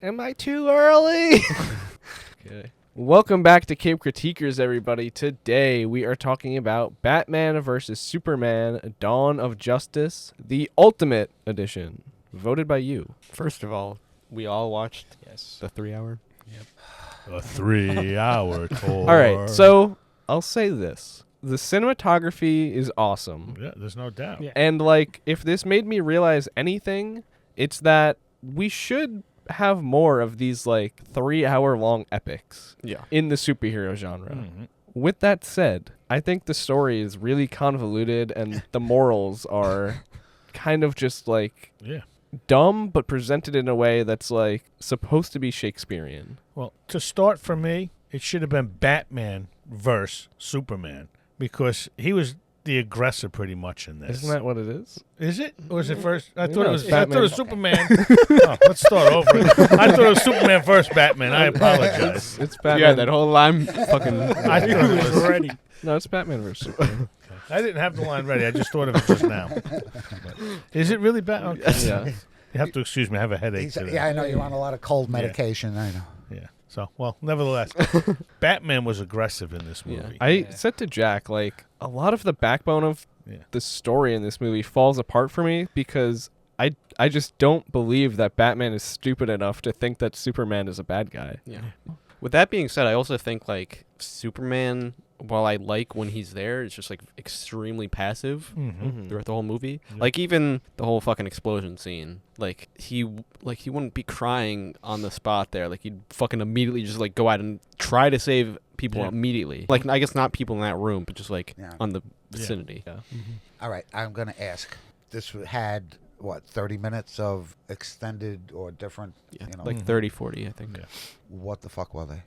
Am I too early? Okay. Welcome back to Cape Critiquers, everybody. Today we are talking about Batman vs. Superman, Dawn of Justice, the Ultimate Edition. Voted by you. First of all, we all watched the 3 hour. A 3 hour tour. All right, so I'll say this. The cinematography is awesome. Yeah, there's no doubt. Yeah. And, like, if this made me realize anything, it's that we should have more of these, like, 3 hour long epics in the superhero genre. Mm-hmm. With that said, I think the story is really convoluted and the morals are kind of just, like, dumb, but presented in a way that's, like, supposed to be Shakespearean. Well, to start for me, it should have been Batman versus Superman because he was the aggressor pretty much in this. Isn't that what it is? Is it? Or is it first? I No, thought it it's was. I thought it was Batman. Superman. Oh, let's start over. I thought it was Superman versus Batman. I apologize. It's Batman. Yeah, that whole line fucking. I thought it was ready. No, it's Batman versus Superman. I didn't have the line ready. I just thought of it just now. But is it really Batman? Okay. Yeah. You have to excuse me. I have a headache today. Yeah, I know you're on a lot of cold medication. I know. Yeah. So, well, nevertheless, Batman was aggressive in this movie. I said to Jack, like, a lot of the backbone of the story in this movie falls apart for me because I just don't believe that Batman is stupid enough to think that Superman is a bad guy. Yeah. With that being said, I also think, like, Superman, while I like when he's there, it's just, like, extremely passive throughout the whole movie. Yep. Like, even the whole fucking explosion scene. Like, he wouldn't be crying on the spot there. Like, he'd fucking immediately just, like, go out and try to save people immediately. Like, I guess not people in that room, but just, like, on the vicinity. Yeah. All right, I'm going to ask. This had, 30 minutes of extended or different, Like 30, 40, I think. Yeah. what the fuck were they?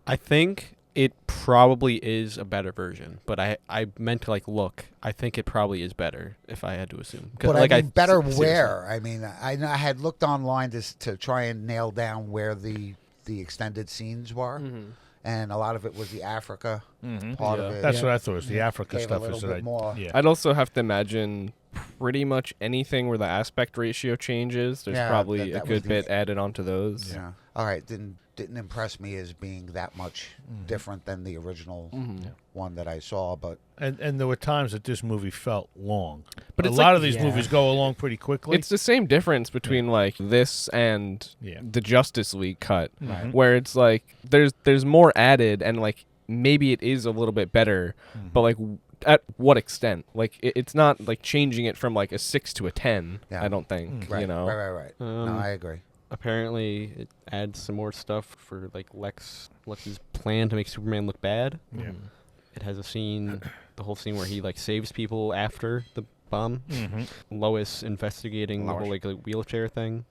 I think it probably is a better version, but I meant to, like, look. I think it probably is better, if I had to assume. But like, I mean, better seriously. where? I mean, I had looked online to try and nail down where the extended scenes were, and a lot of it was the Africa part of it. That's what I thought. Was the Africa Gave a stuff little is bit that more. Yeah. I'd also have to imagine pretty much anything where the aspect ratio changes. There's Yeah, probably that a was good the- bit added onto those. Yeah. All right. Didn't impress me as being that much different than the original one that I saw, but And there were times that this movie felt long. But a it's lot like- of these movies go along pretty quickly. It's the same difference between like this and the Justice League cut, where it's like there's more added and like maybe it is a little bit better, but like at what extent? Like it's not like changing it from like a 6 to a 10. Yeah. I don't think. right, You know. right. No, I agree. Apparently, it adds some more stuff for, like, Lex's plan to make Superman look bad. Yeah. It has a scene, the whole scene where he, like, saves people after the bomb. Lois investigating the whole, like, wheelchair thing.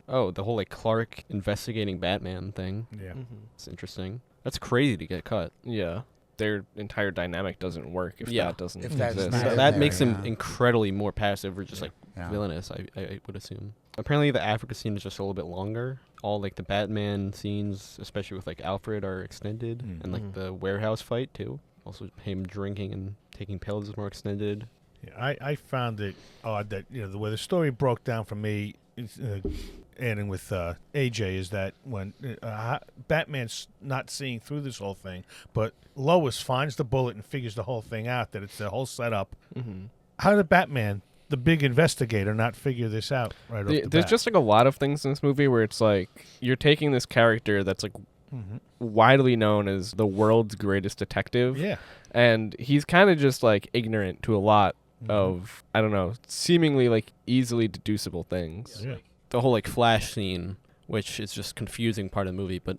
Oh, the whole, like, Clark investigating Batman thing. Yeah. It's interesting. That's crazy to get cut. Yeah. Their entire dynamic doesn't work if that doesn't If that's exist. not So in that there, makes him yeah. incredibly more passive or just, like, Yeah. villainous, I would assume. Apparently the Africa scene is just a little bit longer. All, like, the Batman scenes, especially with, like, Alfred, are extended. And, like, the warehouse fight, too. Also, him drinking and taking pills is more extended. Yeah, I found it odd that the way the story broke down for me, ending with AJ, is that when Batman's not seeing through this whole thing, but Lois finds the bullet and figures the whole thing out, that it's the whole setup. How did Batman, the big investigator, not figure this out right off the There's bat? just like a lot of things in this movie where it's like you're taking this character that's like widely known as the world's greatest detective. Yeah. And he's kind of just like ignorant to a lot of, I don't know, seemingly like easily deducible things. Yeah. The whole, like, Flash scene, which is just confusing part of the movie, but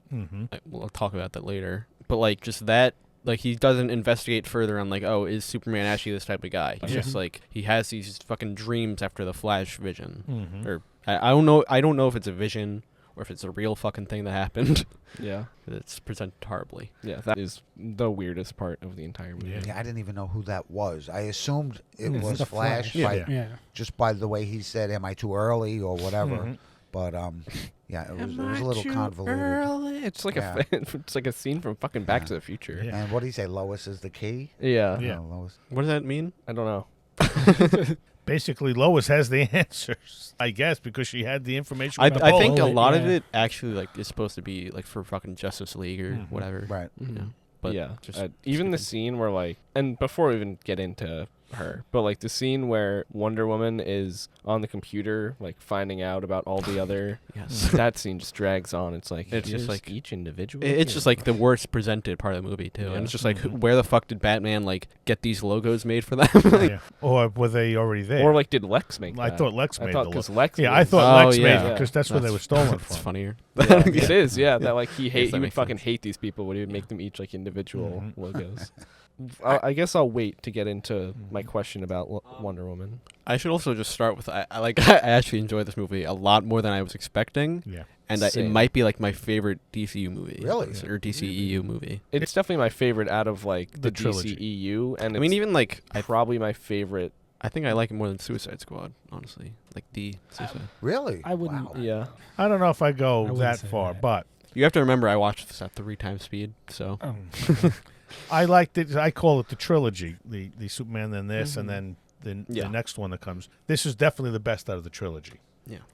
we'll talk about that later. But, like, just that, like, he doesn't investigate further on, like, oh, is Superman actually this type of guy? He's just, like, he has these fucking dreams after the Flash vision. Or, I don't know if it's a vision or if it's a real fucking thing that happened. Yeah. It's presented horribly. Yeah, that is the weirdest part of the entire movie. Yeah, I didn't even know who that was. I assumed it was the Flash, Flash. by, just by the way he said, "Am I too early?" or whatever. But yeah, it was a little convoluted. It's like it's like a scene from fucking Back to the Future. Yeah. And what did he say? Lois is the key. Yeah. Yeah. Lois. What does that mean? I don't know. Basically, Lois has the answers, I guess, because she had the information. I from think a Bolt. lot of it actually like is supposed to be like for fucking Justice League or whatever. Right. You know? But yeah, just even the stupid. scene where like, and before we even get into her, but like the scene where Wonder Woman is on the computer, like finding out about all the other, Yes. that scene just drags on. It's like It's just here's like- each individual. It's just like the worst presented part of the movie too, Yeah. and it's just like where the fuck did Batman like get these logos made for them? Like, Yeah. Or were they already there? or like did Lex make? I that? thought Lex I made thought the because logo. Lex. Yeah, made I it. thought Oh, Lex made yeah. it because that's where they were stolen It's from. funnier. Yeah, it is. Yeah, that like he that would makes fucking sense. hate these people when he would make them each like individual logos. I guess I'll wait to get into my question about Wonder Woman. I should also just start with I actually enjoyed this movie a lot more than I was expecting, Yeah. and it Same. might be like my favorite DCU movie. Really? Or DCEU movie. It's definitely my favorite out of like The the trilogy. DCEU, and I mean, even like probably my favorite. I think I like it more than Suicide Squad, honestly. Like the Suicide. Really? I wouldn't- Wow. Yeah, I don't know if I go wouldn't that say far, that. but You have to remember I watched this at 3 times speed, so I liked it. I call it the trilogy: the Superman, then this, and then the Yeah. next one that comes. This is definitely the best out of the trilogy.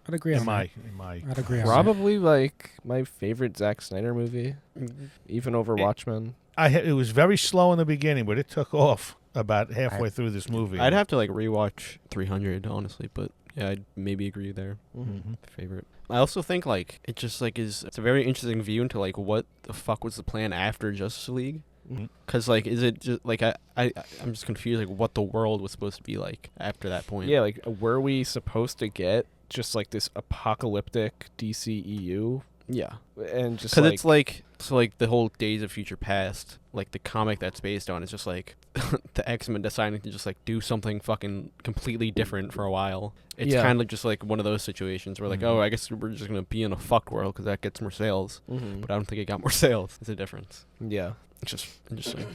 I'd agree In on my, that. in my, I'd agree on that. probably like my favorite Zack Snyder movie, even over Watchmen. it was very slow in the beginning, but it took off about halfway through this movie. I'd have to like rewatch 300 honestly, but yeah, I'd maybe agree there. Favorite. I also think like it just like it's a very interesting view into like what the fuck was the plan after Justice League. Cause like, is it just like I'm just confused like what the world was supposed to be like after that point. Yeah, like were we supposed to get just like this apocalyptic DCEU? Yeah. And just Because like, it's like so like the whole Days of Future Past, like the comic that's based on, is just like the X-Men deciding to just like do something fucking completely different for a while. It's Yeah. kind of just like one of those situations where like, oh, I guess we're just gonna be in a fucked world because that gets more sales. But I don't think it got more sales. It's a difference. yeah. It's just interesting.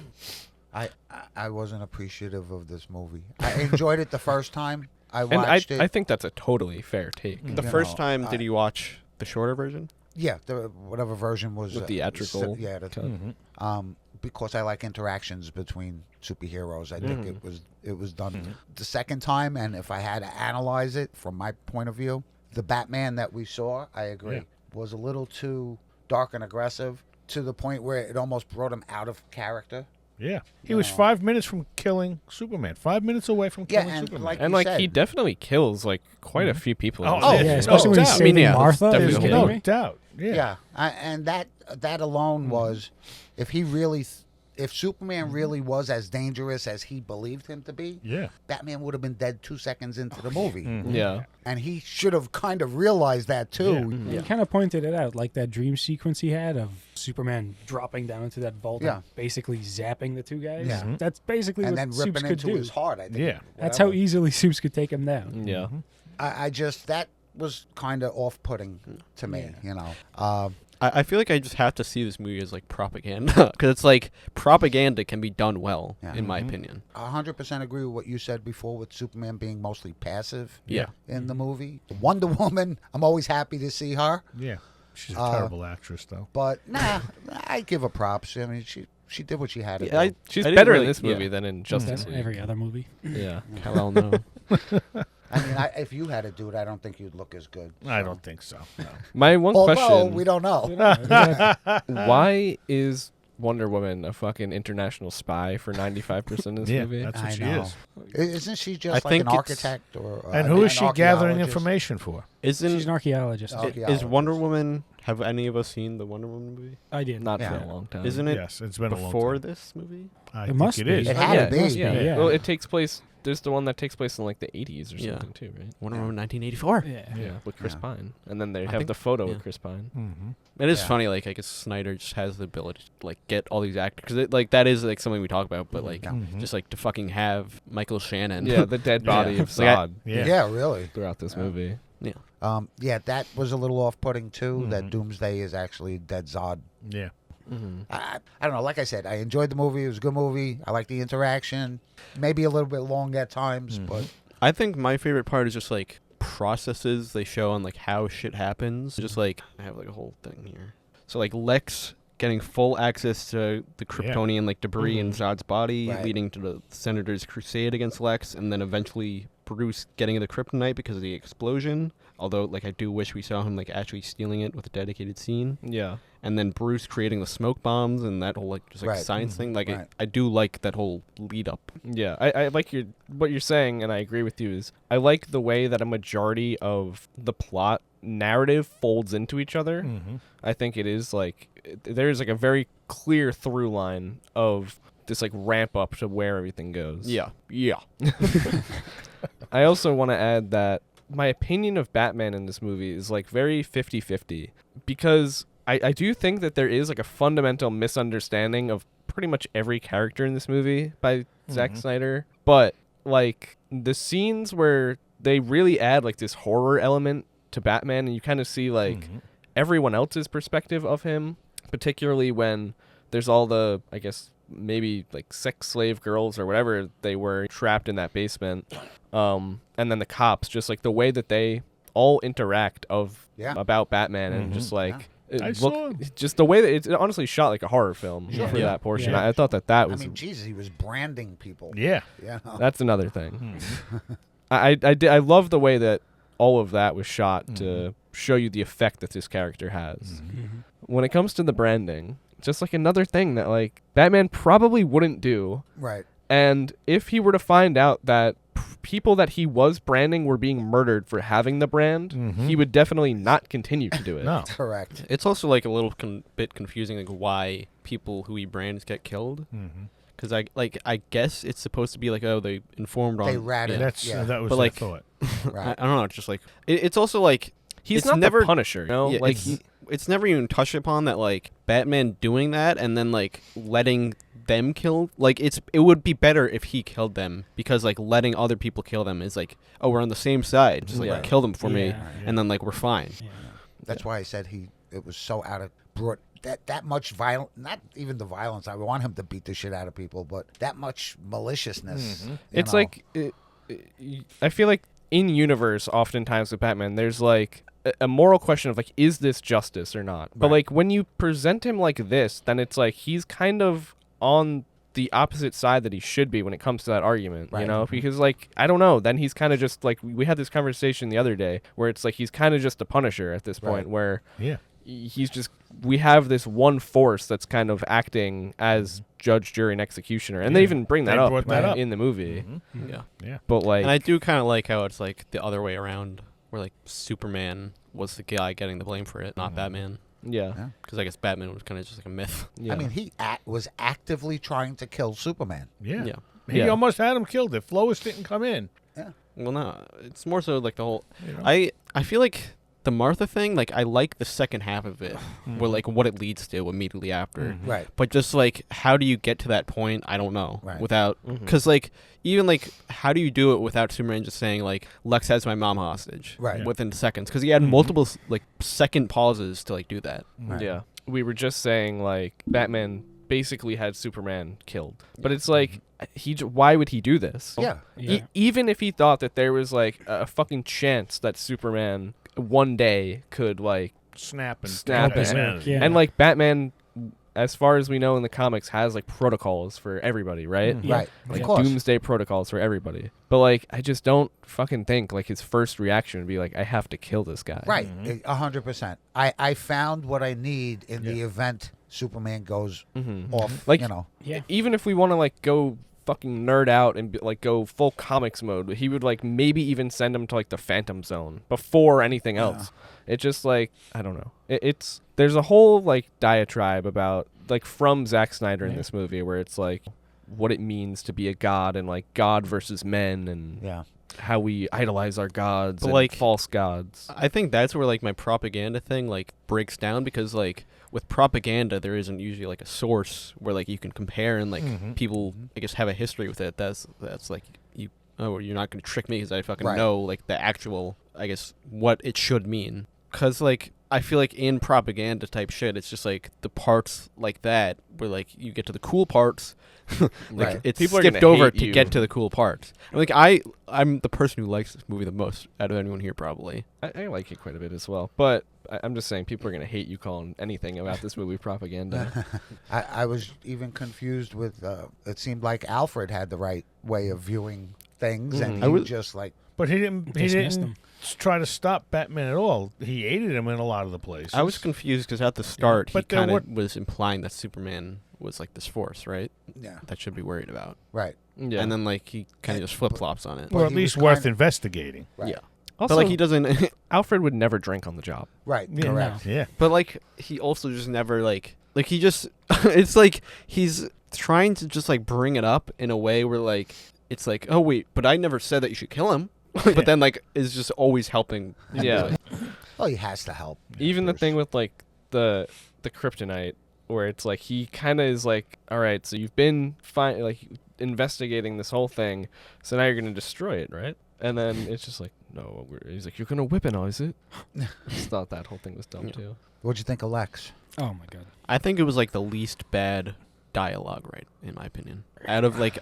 I wasn't appreciative of this movie. I enjoyed it the first time I And watched I it. think that's a totally fair take. The You first know, time, I- did you watch the shorter version? Yeah, whatever version was The theatrical yeah, cut. because I like interactions between superheroes. I think it was done the second time, and if I had to analyze it from my point of view, the Batman that we saw, I agree, was a little too dark and aggressive to the point where it almost brought him out of character. Yeah, he was 5 minutes from killing Superman. 5 minutes away from Yeah, killing and Superman. like And you like said, he definitely kills like quite a few people. in Oh, this oh, movie. Yeah, no especially when he's doubt. saving yeah, Martha. that's Are you There's definitely kidding no me? doubt. yeah, and that alone was, if he really, if Superman really was as dangerous as he believed him to be, Yeah. Batman would have been dead 2 seconds into the movie. Yeah. And he should have kind of realized that too. He kind of pointed it out, like that dream sequence he had of Superman dropping down into that vault Yeah. and basically zapping the two guys. Yeah. That's basically And what then Supes ripping could into do. his heart. I think. Yeah. That's how Whatever. easily Supes could take him down. Yeah. I just, that was kind of off-putting to me. You know. I feel like I just have to see this movie as like propaganda because it's like propaganda can be done well Yeah. in my opinion. 100% agree with what you said before with Superman being mostly passive Yeah. in the movie. Wonder Woman, I'm always happy to see her, Yeah. She's a terrible actress, though. but nah, I give her props. I mean, she did what she had to Yeah, do. She's I didn't better really- in this movie yeah. than in Justice That's League. every other movie. Yeah. Cavill, no. I mean, if you had to do it, I don't think you'd look as good. I so. don't think so. No. My one Although question: we don't know. why is Wonder Woman a fucking international spy for 95% of this Yeah, movie? that's what I she know. is. Isn't she I just like think an it's- architect or? And who is an she gathering archaeologist? information for? She's Isn't an archaeologist. Oh. is Wonder Woman? Have any of us seen the Wonder Woman movie? I did. Not Yeah. for a long time. Isn't it Yes, it's been a long before time. this movie? I It think must it be. is. It had yeah, to be. it must be, yeah. yeah. Well, it takes place. There's the one that takes place in like the 80s or Yeah. something too, right? Wonder Woman 1984. Yeah. Yeah, with Chris Yeah. Pine, and then they I have think- the photo yeah. with Chris Pine. Mm-hmm. It is Yeah. funny, like I guess Snyder just has the ability to like get all these actors because like that is like something we talk about, but like Yeah. just like to fucking have Michael Shannon. Yeah, the dead body of Like, Zod Yeah. Yeah, really. throughout this movie. Yeah, that was a little off-putting too. That Mhm. Doomsday is actually dead Zod. Yeah. I don't know. Like I said, I enjoyed the movie. It was a good movie. I like the interaction. Maybe a little bit long at times, but I think my favorite part is just like processes they show on like how shit happens. Just like I have like a whole thing here. So like Lex getting full access to the Kryptonian like debris in Zod's body, Right. leading to the Senator's crusade against Lex, and then eventually Bruce getting the kryptonite because of the explosion. Although, like, I do wish we saw him, like, actually stealing it with a dedicated scene. Yeah. And then Bruce creating the smoke bombs and that whole, like, just, like, science thing. Like, I do like that whole lead up. Yeah, I like what you're saying, and I agree with you, is I like the way that a majority of the plot narrative folds into each other. I think it is, like, there's, like, a very clear through line of this, like, ramp up to where everything goes. Yeah. I also want to add that my opinion of Batman in this movie is, like, very 50-50, because I do think that there is, like, a fundamental misunderstanding of pretty much every character in this movie by Zack Snyder, but, like, the scenes where they really add, like, this horror element to Batman, and you kind of see, like, everyone else's perspective of him, particularly when there's all the, I guess, maybe, like, sex slave girls or whatever they were trapped in that basement, and then the cops, just, like, the way that they all interact about Batman, and just, like, just the way that it's honestly shot like a horror film for that portion. I thought that was... I mean, Jesus, he was branding people. Yeah. That's another thing. I love the way that all of that was shot to show you the effect that this character has. When it comes to the branding, just, like, another thing that, like, Batman probably wouldn't do. Right. And if he were to find out that people that he was branding were being murdered for having the brand, he would definitely not continue to do it. No. Correct. It's also, like, a little bit confusing, like, why people who he brands get killed. Because I guess it's supposed to be like, oh, they informed on. They ratted. That was but, like, the thought. Right. I don't know. It's just like it's also like he's not never the Punisher. You know? Yeah, like it's never even touched upon that, like, Batman doing that and then, like, letting them kill. Like, it would be better if he killed them, because, like, letting other people kill them is like, oh, we're on the same side. Just like kill them for me, and then, like, we're fine. That's why I said it was so brought that much violence. Not even the violence. I want him to beat the shit out of people, but that much maliciousness. It's like I feel like in universe, oftentimes with Batman, there's, like, a moral question of, like, is this justice or not? But, like, when you present him like this, then it's like he's kind of on the opposite side that he should be when it comes to that argument, you know? Because, like, I don't know, then he's kind of just, like, we had this conversation the other day where it's like he's kind of just a Punisher at this point, where he's just, we have this one force that's kind of acting as judge, jury, and executioner, and they even bring that up in the movie. Yeah. But, like, and I do kind of like how it's, like, the other way around, where, like, Superman was the guy getting the blame for it, not Batman. Yeah. Because I guess Batman was kind of just like a myth. Yeah. I mean, he was actively trying to kill Superman. Yeah. He almost had him killed if Lois didn't come in. Yeah. Well, no, it's more so like the whole. I feel like the Martha thing, like, I like the second half of it, where, like, what it leads to immediately after. Right. But just, like, how do you get to that point? I don't know. Right. Without, because, like, even, like, how do you do it without Superman just saying, like, Lex has my mom hostage? Right. Within seconds, because he had multiple, like, second pauses to, like, do that. Right. Yeah. We were just saying, like, Batman basically had Superman killed, but it's like, why would he do this? Yeah. Even if he thought that there was, like, a fucking chance that Superman one day could, like, snap and like, Batman, as far as we know in the comics, has, like, protocols for everybody, right? Right. Like, doomsday protocols for everybody. But, like, I just don't fucking think, like, his first reaction would be like, I have to kill this guy. Right. 100%. I found what I need in the event Superman goes off, like, you know. Even if we want to, like, go fucking nerd out and like go full comics mode, he would, like, maybe even send him to, like, the Phantom Zone before anything else. It's just, like, I don't know. It's there's a whole, like, diatribe about, like, from Zack Snyder in this movie, where it's like what it means to be a god, and, like, God versus men, and how we idolize our gods, and, like, false gods. I think that's where, like, my propaganda thing, like, breaks down, because, like, with propaganda, there isn't usually, like, a source where, like, you can compare, and, like, people, I guess, have a history with it. That's like, you're not going to trick me because I fucking know, like, the actual, I guess, what it should mean. Because, like, I feel like in propaganda type shit, it's just, like, the parts like that where, like, you get to the cool parts, like, it's people skipped over to get to the cool parts. Like, I'm the person who likes this movie the most out of anyone here, probably. I like it quite a bit as well, but I'm just saying people are going to hate you calling anything about this movie propaganda. I was even confused with, it seemed like Alfred had the right way of viewing things, and I he was just like. But he didn't Dismissed him. try to stop Batman at all. He aided him in a lot of the places. I was confused because at the start he But there kind were- of was implying that Superman was like this force, right? Yeah. That should be worried about. Right. Yeah. And then like he kind of just flip flops on it. or at he least was worth kinda- investigating. Right. Yeah. also, But like he doesn't. Alfred would never drink on the job. Right. Yeah, Correct. Yeah. But like he also just never like he just. It's like he's trying to just like bring it up in a way where like it's like, oh wait, but I never said that you should kill him. But then like is just always helping. Yeah. Oh, he has to help. Even the Bruce. thing with like the kryptonite, where it's like he kind of is like, all right, so you've been investigating this whole thing, so now you're gonna destroy it, right? And then it's just like, no, he's like, you're gonna weaponize it. I just thought that whole thing was dumb Yeah. too. What'd you think of Lex? Oh my god. I think it was like the least bad dialogue, right? In my opinion, out of like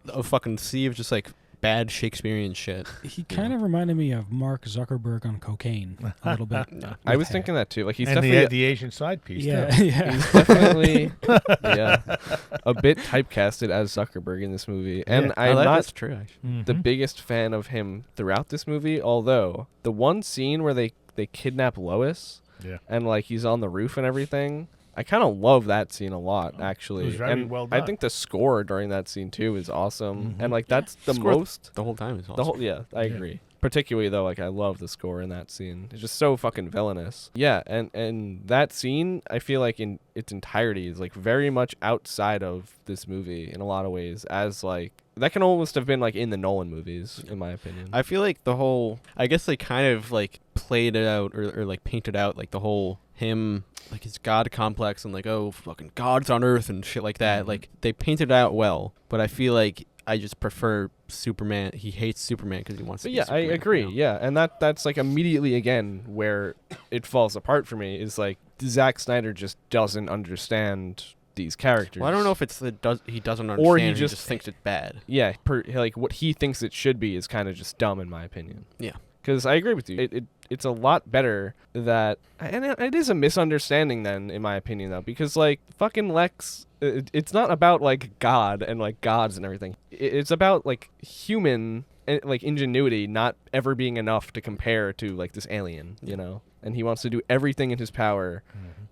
a fucking sea of just like bad Shakespearean shit. He kind of reminded me of Mark Zuckerberg on cocaine a little bit. I was thinking that too. Like he's and definitely the Asian side piece. Yeah, too. yeah. he's definitely a bit typecasted as Zuckerberg in this movie, and Yeah. I'm not That's true. Actually. the Mhm. biggest fan of him throughout this movie. Although the one scene where they kidnap Lois, Yeah. and like he's on the roof and everything, I kind of love that scene a lot, actually. It was very and well I done. think the score during that scene too is awesome, Mhm. and like that's the Score most. The whole time is awesome. The whole I Yeah. agree. Particularly though, like I love the score in that scene. It's just so fucking villainous. Yeah, and that scene I feel like in its entirety is like very much outside of this movie in a lot of ways. As like that can almost have been like in the Nolan movies, in my opinion. I feel like the whole, I guess they kind of like played it out or like painted out like the whole him, like his god complex and like, oh, fucking gods on earth and shit like that. Mhm. Like they painted it out well, but I feel like I just prefer Superman. He hates Superman because he wants to But be yeah, I Superman, agree. you know? Yeah, and that's like immediately again where it falls apart for me is like Zack Snyder just doesn't understand these characters. Well, I don't know if it's he doesn't understand Or he or just- just thinks it's bad. Yeah, like what he thinks it should be is kind of just dumb in my opinion. Yeah. Because I agree with you. It's a lot better that, and it is a misunderstanding then, in my opinion, though, because like fucking Lex, it's not about like God and like gods and everything. It's about like human like ingenuity not ever being enough to compare to like this alien, you know. And he wants to do everything in his power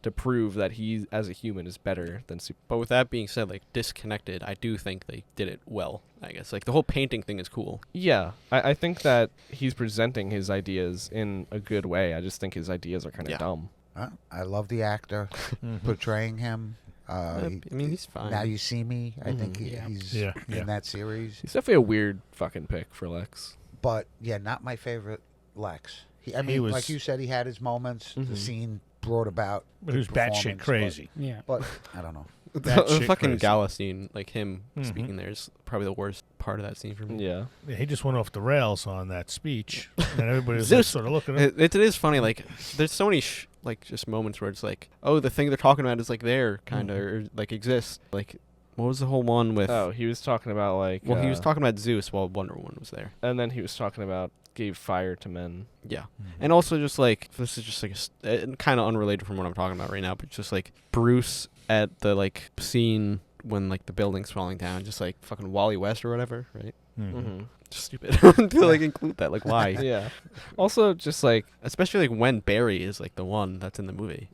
to prove that he, as a human, is better than Super. But with that being said, like disconnected, I do think they did it well. I guess like the whole painting thing is cool. Yeah, I think that he's presenting his ideas in a good way. I just think his ideas are kind of Yeah. dumb. I love the actor portraying him. I mean, he's fine. Now You See Me. I think Yeah. he's Yeah, yeah. in that series. He's definitely a weird fucking pick for Lex. But yeah, not my favorite Lex. I He mean, was- like you said, he had his moments. The Mhm. scene brought about. But he was good batshit performance, crazy. Yeah. But I don't know. the That shit fucking crazy. gala scene, like him Mhm. speaking there, is probably the worst part of that scene for me. Yeah. Yeah, he just went off the rails on that speech, and everybody was Zeus- sort of looking at him. It is funny, like there's so many like just moments where it's like, oh, the thing they're talking about is like there, kind of, or like exists. Like, what was the whole one with? Oh, he was talking about like. Well, he was talking about Zeus while Wonder Woman was there. and then he was talking about gave fire to men. Yeah, and also just like this is just like kind of unrelated from what I'm talking about right now, but just like Bruce at the like scene when like the building's falling down, just like fucking Wally West or whatever, right? Mm-hmm. Just stupid to like include that. Like, why? Yeah. Also, just like Especially like when Barry is like the one that's in the movie.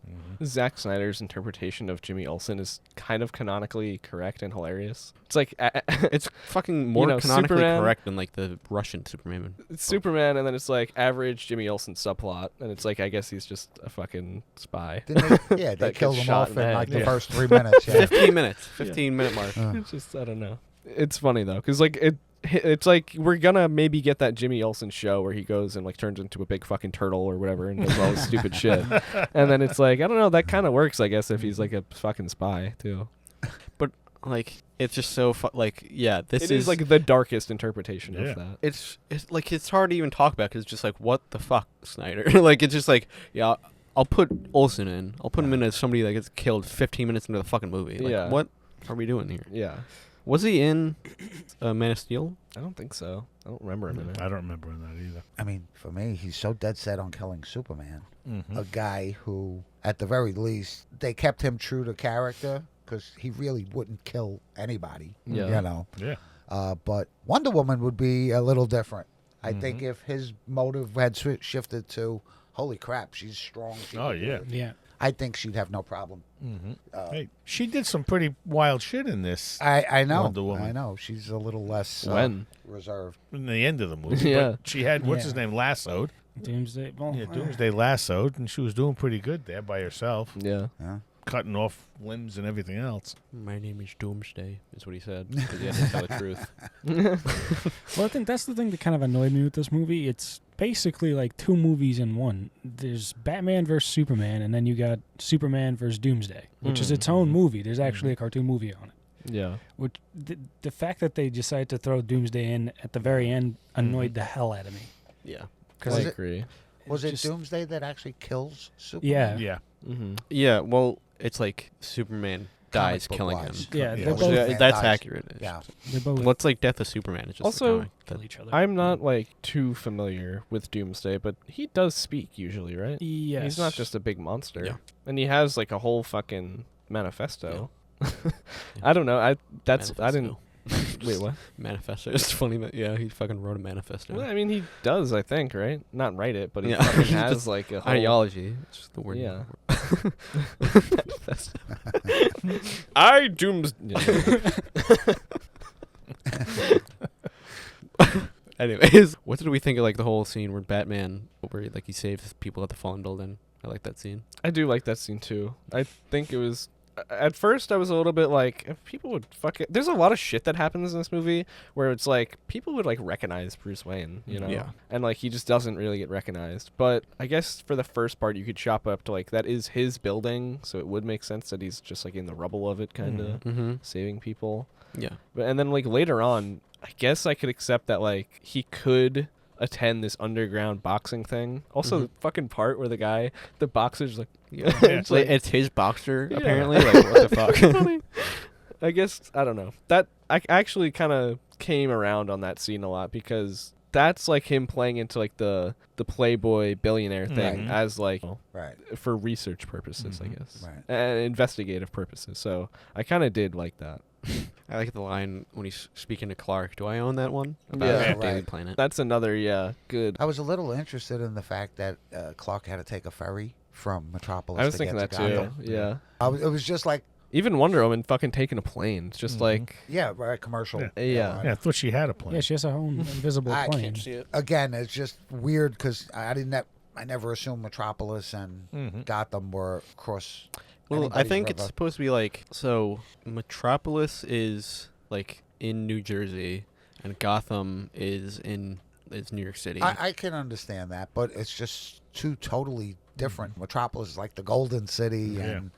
Zack Snyder's interpretation of Jimmy Olsen is kind of canonically correct and hilarious. It's like It's fucking more know, canonically Superman- correct than like the Russian Superman. it's Superman, and then it's like average Jimmy Olsen subplot, and it's like I guess he's just a fucking spy. Didn't they, yeah, they That killed gets him shot off in the in head. like the Yeah. first 3 minutes. Yeah. 15 minutes. 15-minute mark. It's just I don't know. It's funny though, because like it's like we're gonna maybe get that Jimmy Olsen show where he goes and like turns into a big fucking turtle or whatever and does all this stupid shit, and then it's like I don't know, that kind of works I guess if he's like a fucking spy too. Like, it's just so like, yeah, this It is like the darkest interpretation Yeah. of that. it's like it's hard to even talk about because it's just like, what the fuck, Snyder? Like, it's just like, yeah, I'll put Olsen in. I'll put him in as somebody that gets killed 15 minutes into the fucking movie. Like, Yeah. what are we doing here? Yeah, Was he in Man of Steel? I don't think so. I don't remember him in it. I don't remember that either. I mean, for me, he's so dead set on killing Superman. Mm-hmm. A guy who, at the very least, they kept him true to character because he really wouldn't kill anybody. Yeah. You know. Yeah. But Wonder Woman would be a little different. I think if his motive had shifted to, holy crap, she's strong. Yeah. I think she'd have no problem. Hey, she did some pretty wild shit in this. I know. Wonder Woman. I know. She's a little less reserved. In the end of the movie. Yeah. But she had, what's his name, lassoed. Doomsday. Well, Yeah, Doomsday lassoed, and she was doing pretty good there by herself, Yeah. cutting off limbs and everything else. My name is Doomsday, is what he said. Because he had to tell the truth. Well, I think that's the thing that kind of annoyed me with this movie. It's basically like two movies in one. There's Batman versus Superman, and then you got Superman versus Doomsday, which is its own movie. There's actually a cartoon movie on it. Yeah. Which the fact that they decided to throw Doomsday in at the very end annoyed the hell out of me. Yeah. I agree. Was it just- Doomsday that actually kills Superman? Yeah. Yeah. Mm-hmm. Yeah, well, it's like Superman dies book killing wise. him. Yeah, Yeah. they're Which, both Superman that's dies. accurate. Yeah. they're both What's like Death of Superman? It's just Also- a comic that- kill each other. I'm not like too familiar with Doomsday, but he does speak usually, right? Yes. He's not just a big monster. Yeah. And he has like a whole fucking manifesto. I don't know. I didn't. Wait, what? Manifesto. It's funny that he fucking wrote a manifesto. Well, I mean, he does. I think, right? Not write it, but he Yeah. fucking has like a whole Ideology. It's just the word. Yeah. Manifesto. I dooms. Anyways, what did we think of like the whole scene where Batman, where like he saves people at the fallen building? I like that scene. I do like that scene too. I think it was. At first, I was a little bit like, if people would fuck it. There's a lot of shit that happens in this movie where it's like people would like recognize Bruce Wayne, you know, Yeah. and like he just doesn't really get recognized. But I guess for the first part, you could chop up to like that is his building, so it would make sense that he's just like in the rubble of it, kind of Mm-hmm. saving people. Yeah. But and then like later on, I guess I could accept that like he could attend this underground boxing thing. Also, the fucking part where the boxer's like, It's like it's his boxer Yeah. apparently. Like what the fuck? funny. I guess I don't know. That I actually kind of came around on that scene a lot because that's like him playing into like the Playboy billionaire thing Right. as like Right. for research purposes, I guess, Right. and investigative purposes. So I kind of did like that. I like the line when he's speaking to Clark. Do I own that one? About Yeah. Daily Right. Planet. That's another good. I was a little interested in the fact that Clark had to take a ferry from Metropolis. I was to thinking get that to too. Gotham. Yeah. It was just like, Even Wonder Woman fucking taking a plane. It's just like yeah, right, commercial. Yeah. Yeah. Yeah, I thought she had a plane. Yeah, she has her own invisible I plane. it. Again, it's just weird because I never assumed Metropolis and Gotham were across. Well, I anybody's think it's river. supposed to be like so. Metropolis is like in New Jersey, and Gotham is New York City. I can understand that, but it's just two totally different. Metropolis is like the Golden City, and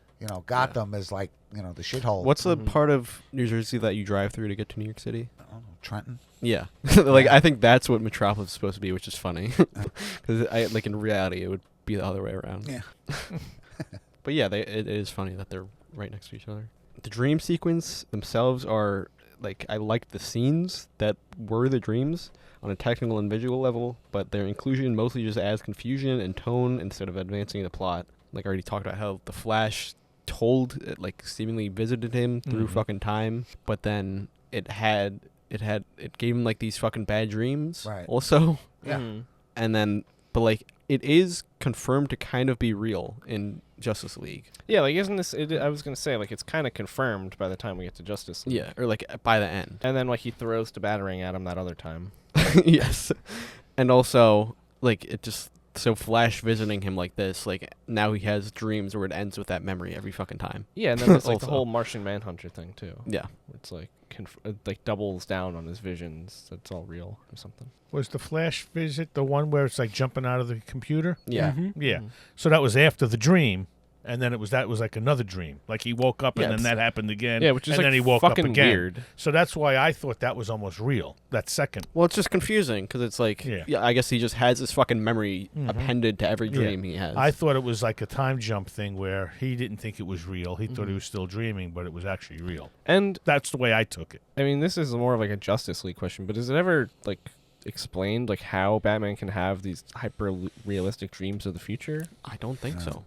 Gotham is like the shithole. What's the part of New Jersey that you drive through to get to New York City? I don't know, Trenton? Yeah, like I think that's what Metropolis is supposed to be, which is funny because like in reality it would be the other way around. Yeah. But yeah, it is funny that they're right next to each other. The dream sequence themselves are like I liked the scenes that were the dreams on a technical and visual level, but their inclusion mostly just adds confusion and tone instead of advancing the plot. Like I already talked about how the Flash like seemingly visited him through fucking time, but then it gave him like these fucking bad dreams Right. also. Yeah. And then but like it is confirmed to kind of be real in Justice League. Yeah, like isn't this? I was gonna say like it's kind of confirmed by the time we get to Justice League. Yeah, or like by the end. And then like he throws the batarang at him that other time. Yes. And also like it just so Flash visiting him like this, like now he has dreams where it ends with that memory every fucking time. Yeah, and then there's like the Also. whole Martian Manhunter thing too. Yeah. It's like like doubles down on his visions. It's all real or something. Was the Flash visit the one where it's like jumping out of the computer? Yeah. Mhm. Yeah. So that was after the dream, and then that was like another dream. Like he woke up, Yeah, and then it's- that happened again. Yeah, which is and like then he woke up fucking again. weird. So that's why I thought that was almost real. That second. Well, it's just confusing because it's like, Yeah. I guess he just has this fucking memory appended to every Yeah. dream he has. I thought it was like a time jump thing where he didn't think it was real. He thought he was still dreaming, but it was actually real. And That's the way I took it. I mean, this is more of like a Justice League question, but is it ever like explained like how Batman can have these hyper realistic dreams of the future? I don't think so.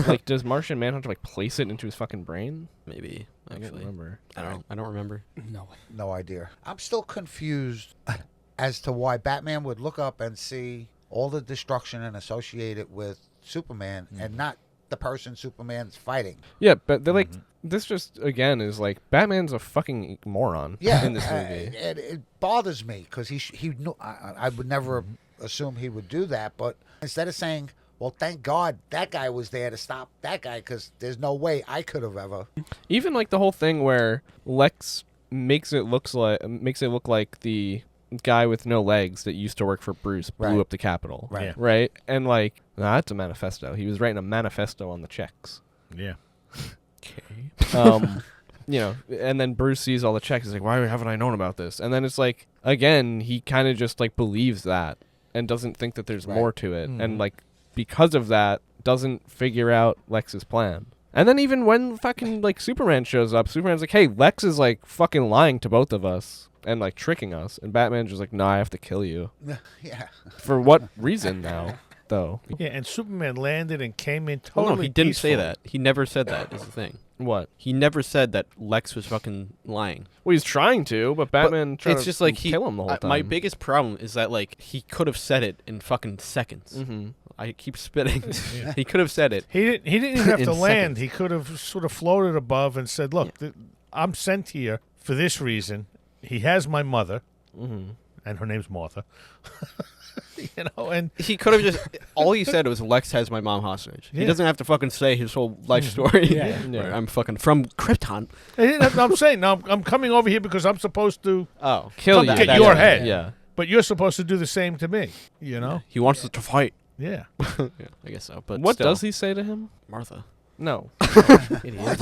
Like, does Martian Manhunter like place it into his fucking brain? Maybe. I don't Actually, remember. I don't remember. No idea. I'm still confused as to why Batman would look up and see all the destruction and associate it with Superman and not the person Superman's fighting. Yeah, but they're like, this just, again, is like, Batman's a fucking moron in this movie. It bothers me because he knew, I would never assume he would do that, but instead of saying, well, thank God that guy was there to stop that guy because there's no way I could have ever. Even like the whole thing where Lex makes it look like the guy with no legs that used to work for Bruce blew up the Capitol. Right. Yeah. Right? And like, that's a manifesto. He was writing a manifesto on the checks. Yeah. Okay. You know, and then Bruce sees all the checks. He's like, why haven't I known about this? And then it's like, again, he kind of just like believes that and doesn't think that there's more to it. And like, because of that, doesn't figure out Lex's plan. And then even when fucking like Superman shows up, Superman's like, hey, Lex is like fucking lying to both of us and like tricking us. And Batman's just like, no, I have to kill you. Yeah. For what reason now, though? Yeah, and Superman landed and came in Well, totally no, he didn't say peaceful. that. He never said that. Is the thing. What? He never said that Lex was fucking lying. Well, he's trying to, but Batman tried It's to just like kill him the whole time. My biggest problem is that like he could have said it in fucking seconds. Mm-hmm. I keep spitting. He could have said it. He didn't even have In to land. seconds. He could have sort of floated above and said, look, I'm sent here for this reason. He has my mother, and her name's Martha. You know, and He could have just. All he said was Lex has my mom hostage. He doesn't have to fucking say his whole life story. Yeah. Where I'm fucking from Krypton. I'm saying, no, I'm coming over here because I'm supposed to Oh, Kill come you. get your head. Yeah. But you're supposed to do the same to me, you know? he wants us to fight. Yeah. Yeah, I guess so. But What still, does he say to him? Martha? No. Idiot.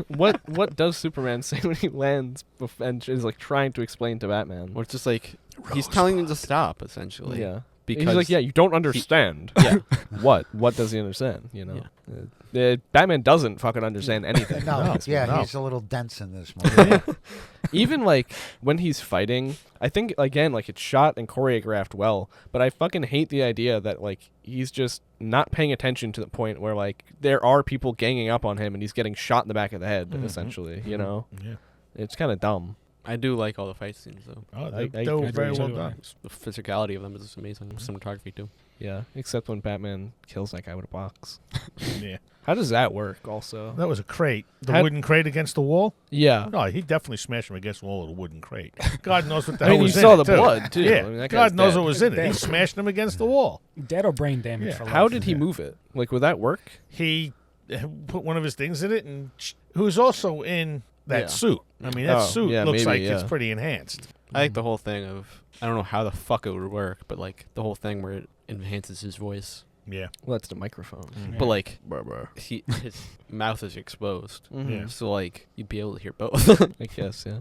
What does Superman say when he lands and is like trying to explain to Batman? Or it's just like he's telling him to stop, essentially. Yeah. Because He's like, yeah, you don't understand. Yeah. What does he understand? You know, Batman doesn't fucking understand anything. No. He's a little dense in this movie. Even like when he's fighting, I think again like it's shot and choreographed well, but I fucking hate the idea that like he's just not paying attention to the point where like there are people ganging up on him and he's getting shot in the back of the head essentially. You know, Yeah. it's kind of dumb. I do like all the fight scenes though. Oh, I they were do very too. well done. The physicality of them is amazing. Cinematography too. Yeah, except when Batman kills that guy with a box. Yeah. How does that work? Also, That was a crate. The Had- wooden crate against the wall? yeah. No, he definitely smashed him against the wall with a wooden crate. God knows what the I hell mean, you was in saw it, the too. blood too. Yeah. I mean, that God guy's knows dead. what was in it. He Dead. smashed him against the wall. Dead or brain damage Yeah. for life. How did he move it? Like, would that work? He put one of his things in it, and who was also in that Yeah. suit. I mean, that Oh, suit yeah, looks maybe, like it's yeah. pretty enhanced. I like the whole thing of I don't know how the fuck it would work, but like the whole thing where it enhances his voice. Yeah. Well, that's the microphone. But like his mouth is exposed. Yeah. So like you'd be able to hear both. I guess, yeah.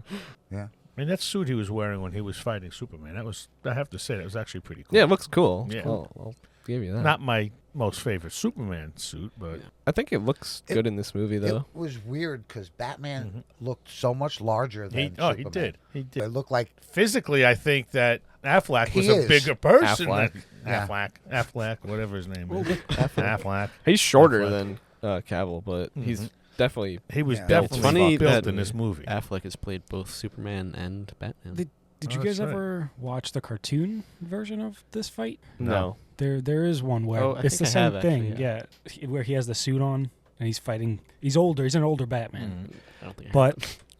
Yeah. I mean, that suit he was wearing when he was fighting Superman, that was, I have to say, that was actually pretty cool. Yeah, it looks cool. Yeah. I'll give you that. Not my most favorite Superman suit, but I think it looks good in this movie, though. It was weird because Batman looked so much larger than he Superman. did. He It did. looked like Physically, I think that Affleck He was a is. bigger person. Affleck. Than Yeah. Affleck, whatever his name is. Affleck. He's shorter Affleck. than Cavill, but he's definitely... He was Yeah. definitely It's funny built that in this movie. Affleck has played both Superman and Batman. Did you Oh, guys that's right. ever watch the cartoon version of this fight? No. There is one where Oh, I it's the think I have same thing. actually, Yeah, where he has the suit on and he's fighting. He's older. He's an older Batman, I don't think I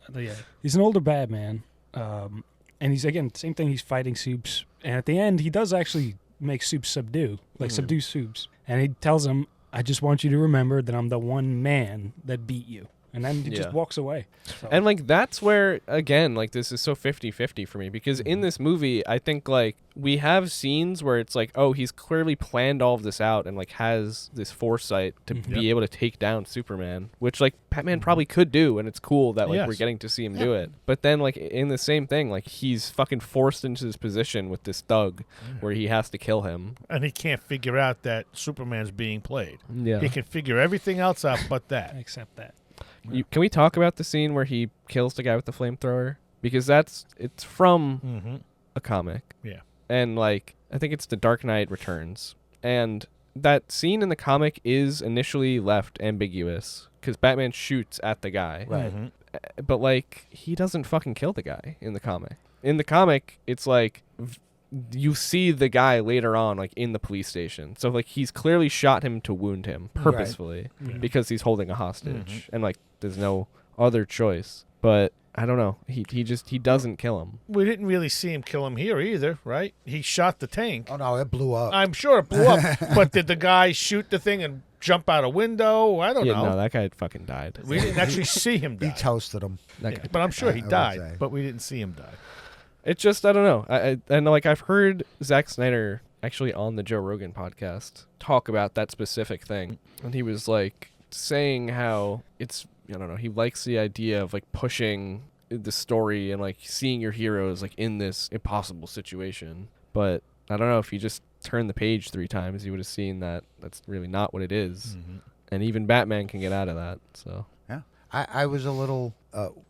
but yeah, he's an older Batman. And he's again same thing. He's fighting Supes, and at the end he does actually make Supes subdue Supes, and he tells him, "I just want you to remember that I'm the one man that beat you." And then he Yeah. just walks away. So. And, like, that's where, again, like, this is so 50-50 for me. Because in this movie, I think, like, we have scenes where it's like, oh, he's clearly planned all of this out and, like, has this foresight to be able to take down Superman. Which, like, Batman probably could do. And it's cool that, like, Yes. we're getting to see him do it. But then, like, in the same thing, like, he's fucking forced into this position with this thug where he has to kill him. And he can't figure out that Superman's being played. Yeah. He can figure everything else out but that. Accept that. Can we talk about the scene where he kills the guy with the flamethrower? Because it's from a comic. Yeah. And, like, I think it's The Dark Knight Returns. And that scene in the comic is initially left ambiguous because Batman shoots at the guy. Right. But, like, he doesn't fucking kill the guy in the comic. In the comic, it's like you see the guy later on, like, in the police station. So, like, he's clearly shot him to wound him purposefully because he's holding a hostage. And, like, there's no other choice. But I don't know. He doesn't kill him. We didn't really see him kill him here either, right? He shot the tank. Oh, no, it blew up. I'm sure it blew up. But did the guy shoot the thing and jump out a window? I don't know. No, that guy fucking died. We didn't actually see him die. He toasted him. Yeah, but I'm sure he I would died, say. but we didn't see him die. It's just, I don't know. And, like, I've heard Zack Snyder actually on the Joe Rogan podcast talk about that specific thing. And he was, like, saying how it's, I don't know, he likes the idea of, like, pushing the story and, like, seeing your heroes, like, in this impossible situation. But I don't know, if you just turn the page 3 times, you would have seen that that's really not what it is. And even Batman can get out of that, so. Yeah. I was a little,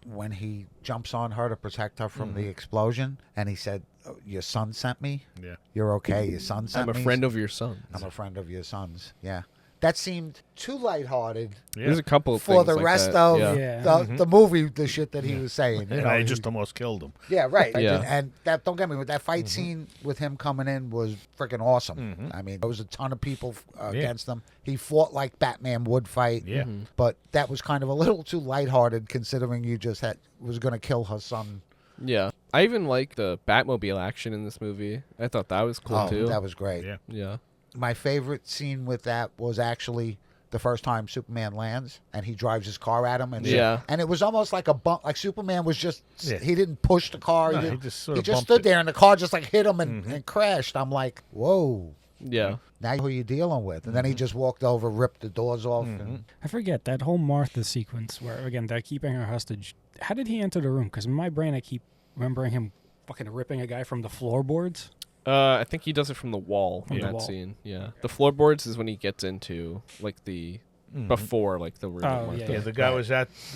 when he jumps on her to protect her from the explosion, and he said, oh, your son sent me? Yeah. You're okay, your son sent me? I'm a friend of your son's. I'm a friend of your son's, yeah. That seemed too lighthearted There's a couple of for things the like rest that. of Yeah. the movie, the shit that he was saying. You And know, I he- just almost killed him. Yeah, right. Yeah. And that, don't get me wrong, that fight scene with him coming in was freaking awesome. I mean, there was a ton of people against him. He fought like Batman would fight. Yeah. But that was kind of a little too lighthearted considering you just was going to kill her son. Yeah. I even like the Batmobile action in this movie. I thought that was cool, too. That was great. Yeah. Yeah. My favorite scene with that was actually the first time Superman lands and he drives his car at him. And and it was almost like a bump. Like Superman was just, he didn't push the car. No, he he just sort of just bumped stood it. there and the car just like hit him and crashed. I'm like, whoa. Yeah. Now who you dealing with? And then he just walked over, ripped the doors off. And, I forget that whole Martha sequence where, again, they're keeping her hostage. How did he enter the room? Because in my brain, I keep remembering him fucking ripping a guy from the floorboards. I think he does it from the wall in From the that wall. scene. Yeah. The floorboards is when he gets into, like, the... Before, like, the room. Oh, with yeah, the- Yeah, the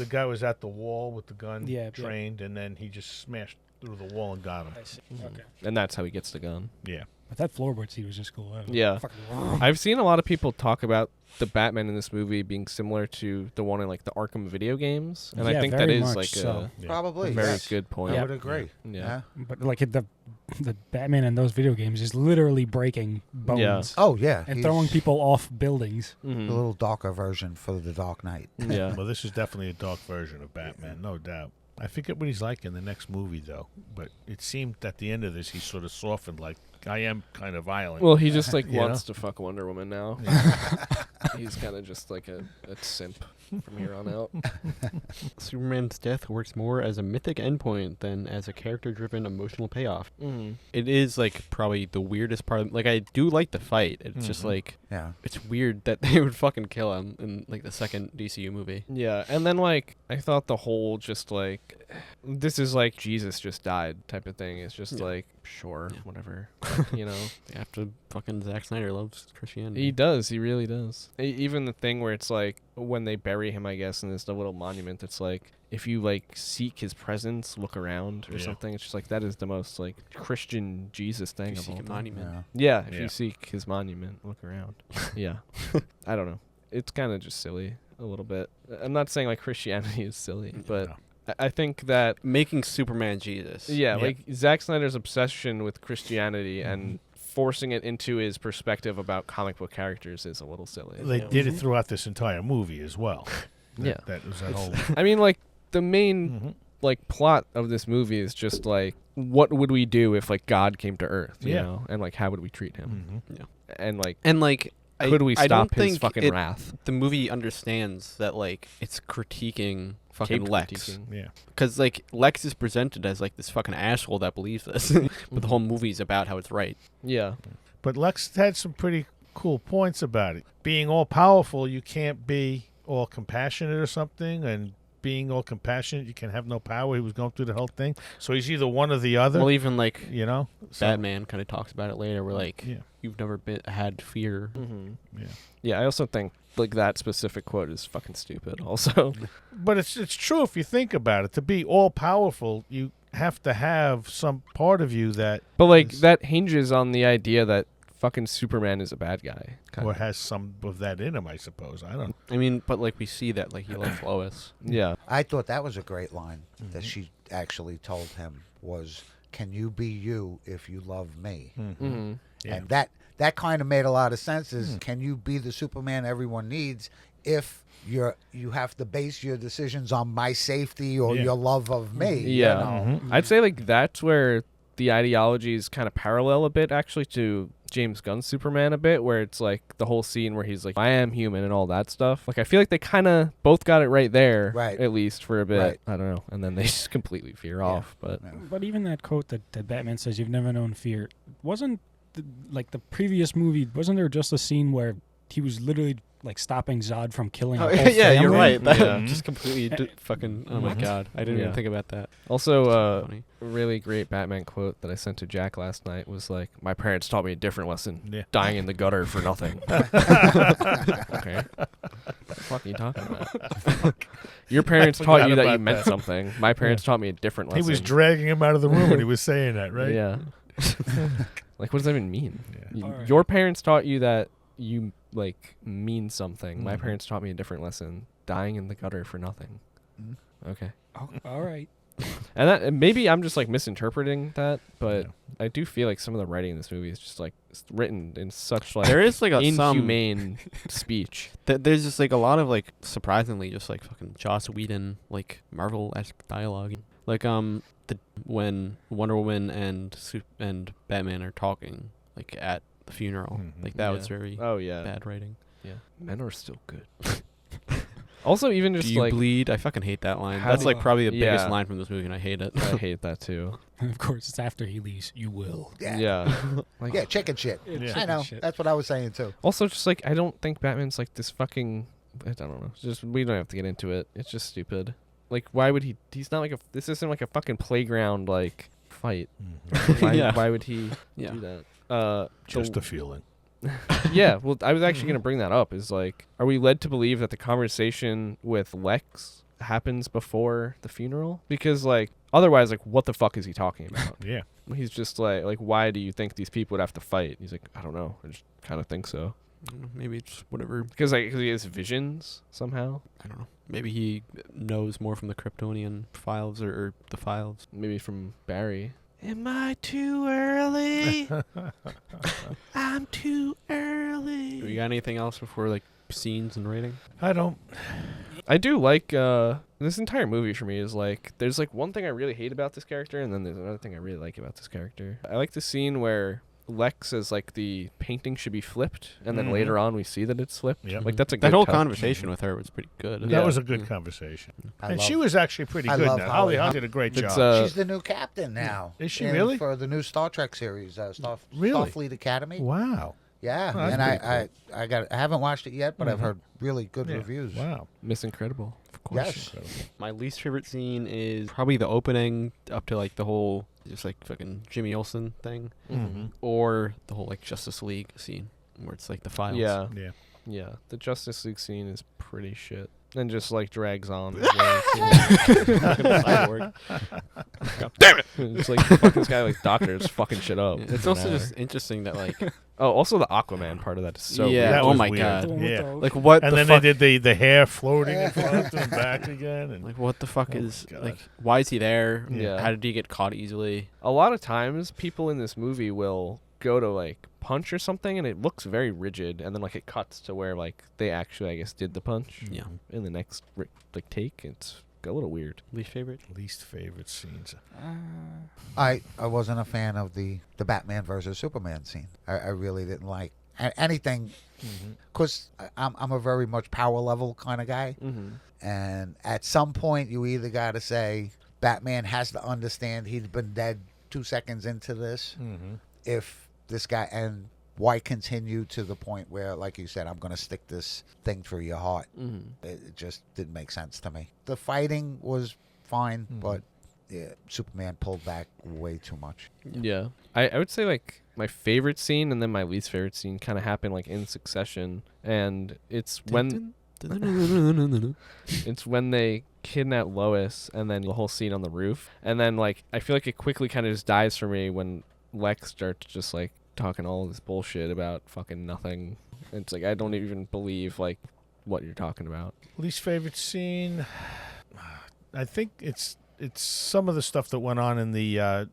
guy was at the wall with the gun Yeah, trained, and then he just smashed through the wall and got him. I see. Okay. And that's how he gets the gun. Yeah. But that floorboard scene was just cool. Yeah. Fucking I've seen a lot of people talk about the Batman in this movie being similar to the one in, like, the Arkham video games. And I Yeah, think that very is, much like, so. a Probably. very yes. good point. I would agree. Yeah. But like the Batman in those video games is literally breaking bones. Yeah. Oh, yeah. And He's throwing people off buildings. a little darker version for the Dark Knight. Yeah. Well, this is definitely a dark version of Batman, no doubt. I forget what he's like in the next movie, though. But it seemed at the end of this, he sort of softened, like, I am kind of violent. Well, he just, like, You wants to fuck Wonder Woman now. He's kind of just, like, a simp from here on out. Superman's death works more as a mythic endpoint than as a character-driven emotional payoff. Mm-hmm. It is, like, probably the weirdest part. Like, I do like the fight. It's just, like, Yeah. it's weird that they would fucking kill him in, like, the second DCU movie. Yeah, and then, like, I thought the whole just, like, this is, like, Jesus just died type of thing. It's just, like, sure, whatever, you know? They have to fucking Zack Snyder loves Christianity. He does. He really does. Even the thing where it's, like, when they bury him, I guess, and there's the little monument that's, like, if you, like, seek his presence, look around or something. It's just, like, that is the most, like, Christian Jesus thing You of seek all a time. monument. Yeah, if Yeah. you seek his monument, look around. Yeah. I don't know. It's kind of just silly a little bit. I'm not saying, like, Christianity is silly, but I think that, Making Superman Jesus. yeah, like, Zack Snyder's obsession with Christianity and forcing it into his perspective about comic book characters is a little silly. They did it throughout this entire movie as well. Yeah. That was that whole... I mean, like, the main like plot of this movie is just like, what would we do if, like, God came to Earth, you know, and, like, how would we treat him, and like could we I stop don't his think fucking wrath? The movie understands that, like, it's critiquing fucking Lex. Critiquing. Yeah. Because, like, Lex is presented as, like, this fucking asshole that believes this. But the whole movie's about how it's right. Yeah. But Lex had some pretty cool points about it. Being all powerful, you can't be all compassionate or something, and being all compassionate, you can have no power. He was going through the whole thing. So he's either one or the other. Well, even, like, you know? So, Batman kind of talks about it later, where, like, Yeah. you've never had fear. Yeah. Yeah, I also think, like, that specific quote is fucking stupid also. But it's true if you think about it. To be all powerful, you have to have some part of you that But, like, is- that hinges on the idea that fucking Superman is a bad guy. Or has some of that in him, I suppose. I don't. I mean, but like we see that like he loves Lois. Yeah. I thought that was a great line that she actually told him was, "Can you be you if you love me?" Mm-hmm. Yeah. And that kind of made a lot of sense. Can you be the Superman everyone needs if you have to base your decisions on my safety or your love of me? Yeah. You know? I'd say like that's where the ideologies kind of parallel a bit actually to James Gunn's Superman a bit, where it's like the whole scene where he's like, I am human and all that stuff. Like I feel like they kind of both got it right there, Right. at least for a bit. Right. I don't know. And then they just completely veer off. But But even that quote that Batman says, "You've never known fear," wasn't like the previous movie. Wasn't there just a scene where he was literally like stopping Zod from killing? Oh, a whole yeah, you're family? right. That Yeah. just completely fucking. Oh my god, I didn't Yeah. even think about that. also, Funny. a really great Batman quote that I sent to Jack last night was like, my parents taught me a different lesson. Yeah. Dying in the gutter for nothing. Okay. What the fuck are you talking about? Your parents taught forgot you that you about meant that. something. My parents taught me a different He lesson. was dragging him out of the room when he was saying that, right? Yeah. Like, what does that even mean? Yeah. All right. Your parents taught you that you, like, mean something. My Mhm. parents taught me a different lesson. Dying in the gutter for nothing. Mhm. Okay. Oh, all right. And that maybe I'm just, like, misinterpreting that, but Yeah. I do feel like some of the writing in this movie is just, like, written in such, like, There is like a some. inhumane speech. There's just like a lot of like surprisingly just like fucking Joss Whedon like Marvel-esque dialogue. Like when Wonder Woman and Batman are talking like at the funeral, Mhm. like that Yeah. was very Oh, yeah. bad writing. Yeah. Men are still good. Also, even just, Do you like, bleed? I fucking hate that line. How That's do like you- probably the biggest Yeah. line from this movie, and I hate it. I hate that, too. And of course, it's after he leaves. You will. Yeah. Like, Yeah, chicken shit. Yeah. I know. Shit. That's what I was saying too. Also, just like I don't think Batman's like this fucking. I don't know. Just we don't have to get into it. It's just stupid. Like, why would he? He's not like a. This isn't like a fucking playground like fight. Mhm. Why, Yeah. why would he Yeah. do that? Just a feeling. Yeah. Well, I was actually gonna bring that up. Is like, are we led to believe that the conversation with Lex happens before the funeral? Because like, otherwise, like, what the fuck is he talking about? Yeah. He's just like, why do you think these people would have to fight? He's like, I don't know. I just kind of think so. Maybe it's whatever. Because like, 'cause he has visions somehow. I don't know. Maybe he knows more from the Kryptonian files or the files. Maybe from Barry. Am I too early? I'm too early. You got anything else before like scenes and rating? I don't. I do like this entire movie for me is like there's like one thing I really hate about this character and then there's another thing I really like about this character. I like the scene where Lex says like the painting should be flipped and then Mhm. later on we see that it's flipped. Yep. Like that's a good That whole touch. conversation with her was pretty good. Yeah. That was a good conversation. I And love- she was actually pretty I good love now. Holly Holly Hunt Hunt. did a great It's, job. She's the new captain now. Is she in- really? For the new Star Trek series, Really? Starfleet Academy. Wow. Yeah, Oh, that's and pretty I haven't watched it yet, but I've Mhm. heard really good Yeah. reviews. Wow. Miss Incredible. Of course. Yes. Incredible. My least favorite scene is probably the opening up to like the whole just like fucking Jimmy Olsen thing, Mhm. or the whole like Justice League scene where it's like the files. Yeah. Yeah. Yeah. The Justice League scene is pretty shit. And just like drags on. as well, too. Fucking Cyborg. God damn it! It's like fuck this guy like doctor is fucking shit up. It's for also an hour. just interesting that like Oh, also the Aquaman part of that is so Yeah. weird. That oh was my weird. God. The one with Yeah. the- like what And the then fuck? they did the hair floating in front and back again. And Like what the fuck Oh is my God. like? Why is he there? Yeah. How did he get caught easily? A lot of times people in this movie will go to like punch or something and it looks very rigid and then like it cuts to where like they actually I guess did the punch Yeah. in the next like take. It's a little weird. Least favorite? least favorite scenes. I wasn't a fan of the Batman versus Superman scene. I really didn't like anything because I'm a very much power level kind of guy, and at some point you either got to say Batman has to understand he'd been dead 2 seconds into this. Mm-hmm. If this guy, and why continue to the point where, like you said, I'm going to stick this thing through your heart. It just didn't make sense to me. The fighting was fine, but yeah, Superman pulled back way too much. Yeah. I would say like my favorite scene and then my least favorite scene kind of happened like in succession and it's when it's when they kidnap Lois and then the whole scene on the roof and then like I feel like it quickly kind of just dies for me when Lex starts just like talking all this bullshit about fucking nothing. It's like I don't even believe like what you're talking about. Least favorite scene? I think it's some of the stuff that went on in the